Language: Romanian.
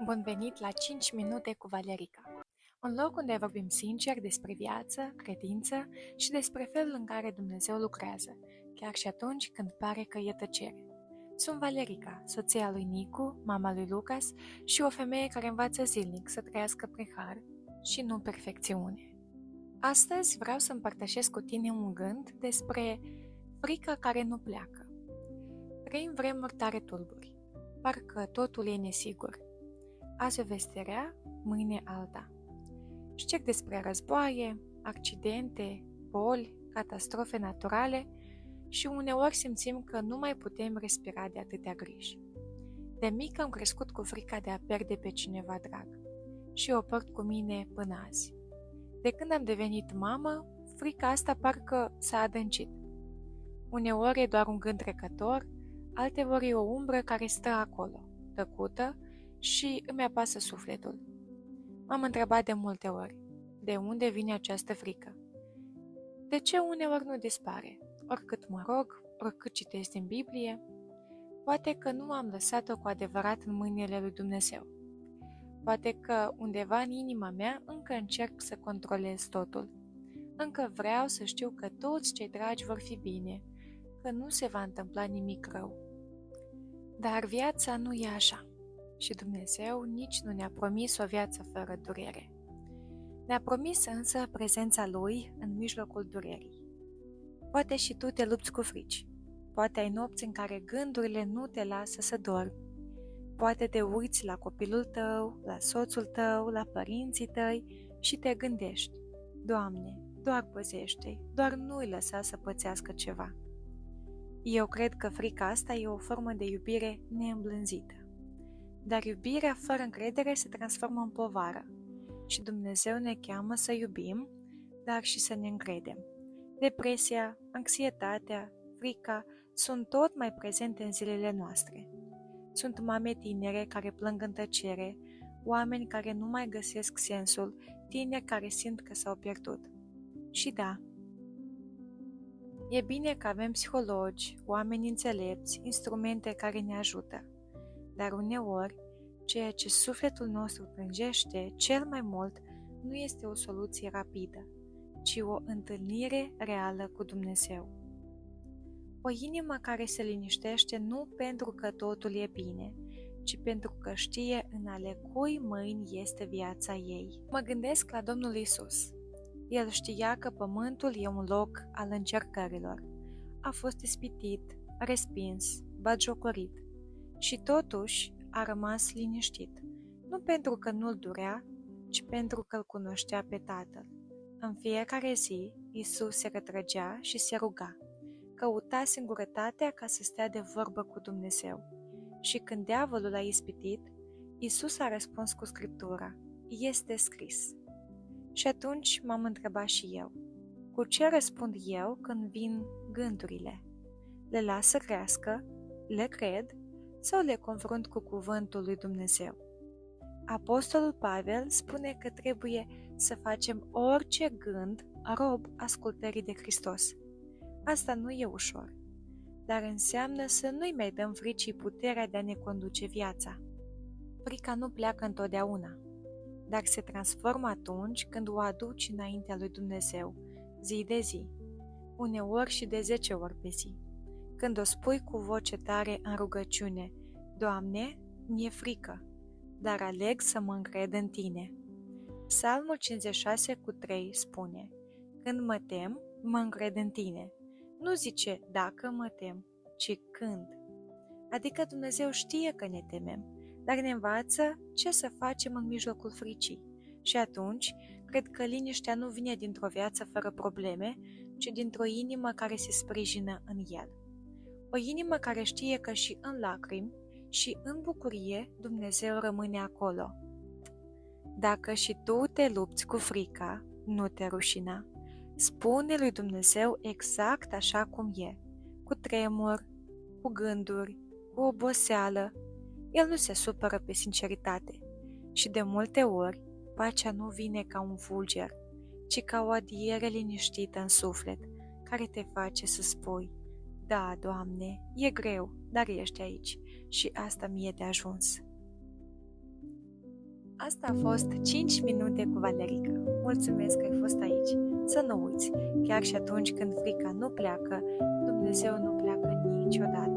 Bun venit la 5 minute cu Valerica, un loc unde vorbim sincer despre viață, credință și despre felul în care Dumnezeu lucrează, chiar și atunci când pare că e tăcere. Sunt Valerica, soția lui Nicu, mama lui Lucas și o femeie care învață zilnic să trăiască prin har și nu perfecțiune. Astăzi vreau să împărtășesc cu tine un gând despre frica care nu pleacă. Trăim vremuri tare tulburi, parcă totul e nesigur. Azi o veste rea, mâine alta. Știți despre războaie, accidente, boli, catastrofe naturale și uneori simțim că nu mai putem respira de atâtea griji. De mic am crescut cu frica de a pierde pe cineva drag și o port cu mine până azi. De când am devenit mamă, frica asta parcă s-a adâncit. Uneori e doar un gând trecător, alteori e o umbră care stă acolo, tăcută, și îmi apasă sufletul. M-am întrebat de multe ori, de unde vine această frică? De ce uneori nu dispare, oricât mă rog, oricât citesc din Biblie? Poate că nu am lăsat-o cu adevărat în mâinile lui Dumnezeu. Poate că undeva în inima mea încă încerc să controlez totul. Încă vreau să știu că toți cei dragi vor fi bine, că nu se va întâmpla nimic rău. Dar viața nu e așa. Și Dumnezeu nici nu ne-a promis o viață fără durere. Ne-a promis însă prezența Lui în mijlocul durerii. Poate și tu te lupți cu frici. Poate ai nopți în care gândurile nu te lasă să dormi. Poate te uiți la copilul tău, la soțul tău, la părinții tăi și te gândești: Doamne, doar păzește-i, doar nu-i lăsa să pățească ceva. Eu cred că frica asta e o formă de iubire neîmblânzită. Dar iubirea fără încredere se transformă în povară și Dumnezeu ne cheamă să iubim, dar și să ne încredem. Depresia, anxietatea, frica sunt tot mai prezente în zilele noastre. Sunt mame tinere care plâng în tăcere, oameni care nu mai găsesc sensul, tineri care simt că s-au pierdut. Și da, e bine că avem psihologi, oameni înțelepți, instrumente care ne ajută. Dar uneori, ceea ce sufletul nostru plângește cel mai mult nu este o soluție rapidă, ci o întâlnire reală cu Dumnezeu. O inimă care se liniștește nu pentru că totul e bine, ci pentru că știe în ale cui mâini este viața ei. Mă gândesc la Domnul Isus. El știa că pământul e un loc al încercărilor. A fost ispitit, respins, batjocorit. Și totuși a rămas liniștit, nu pentru că nu-l durea, ci pentru că îl cunoștea pe Tatăl. În fiecare zi, Isus se retrăgea și se ruga. Căuta singurătatea ca să stea de vorbă cu Dumnezeu. Și când diavolul l-a ispitit, Isus a răspuns cu Scriptura: este scris. Și atunci m-am întrebat și eu: cu ce răspund eu când vin gândurile? Le las să crească? Le cred? Sau le confrunt cu cuvântul lui Dumnezeu? Apostolul Pavel spune că trebuie să facem orice gând rob ascultării de Hristos. Asta nu e ușor, dar înseamnă să nu-i mai dăm fricii puterea de a ne conduce viața. Frica nu pleacă întotdeauna, dar se transformă atunci când o aduci înaintea lui Dumnezeu, zi de zi, uneori și de 10 ori pe zi. Când o spui cu voce tare în rugăciune: Doamne, mi-e frică, dar aleg să mă încred în Tine. Psalmul 56:3 spune: când mă tem, mă încred în Tine. Nu zice dacă mă tem, ci când. Adică Dumnezeu știe că ne temem, dar ne învață ce să facem în mijlocul fricii. Și atunci, cred că liniștea nu vine dintr-o viață fără probleme, ci dintr-o inimă care se sprijină în El. O inimă care știe că și în lacrimi și în bucurie Dumnezeu rămâne acolo. Dacă și tu te lupți cu frica, nu te rușina. Spune lui Dumnezeu exact așa cum e, cu tremur, cu gânduri, cu oboseală. El nu se supără pe sinceritate și de multe ori pacea nu vine ca un fulger, ci ca o adiere liniștită în suflet, care te face să spui: da, Doamne, e greu, dar ești aici și asta mi-e de ajuns. Asta a fost 5 minute cu Valerica. Mulțumesc că ai fost aici. Să nu uiți, chiar și atunci când frica nu pleacă, Dumnezeu nu pleacă niciodată.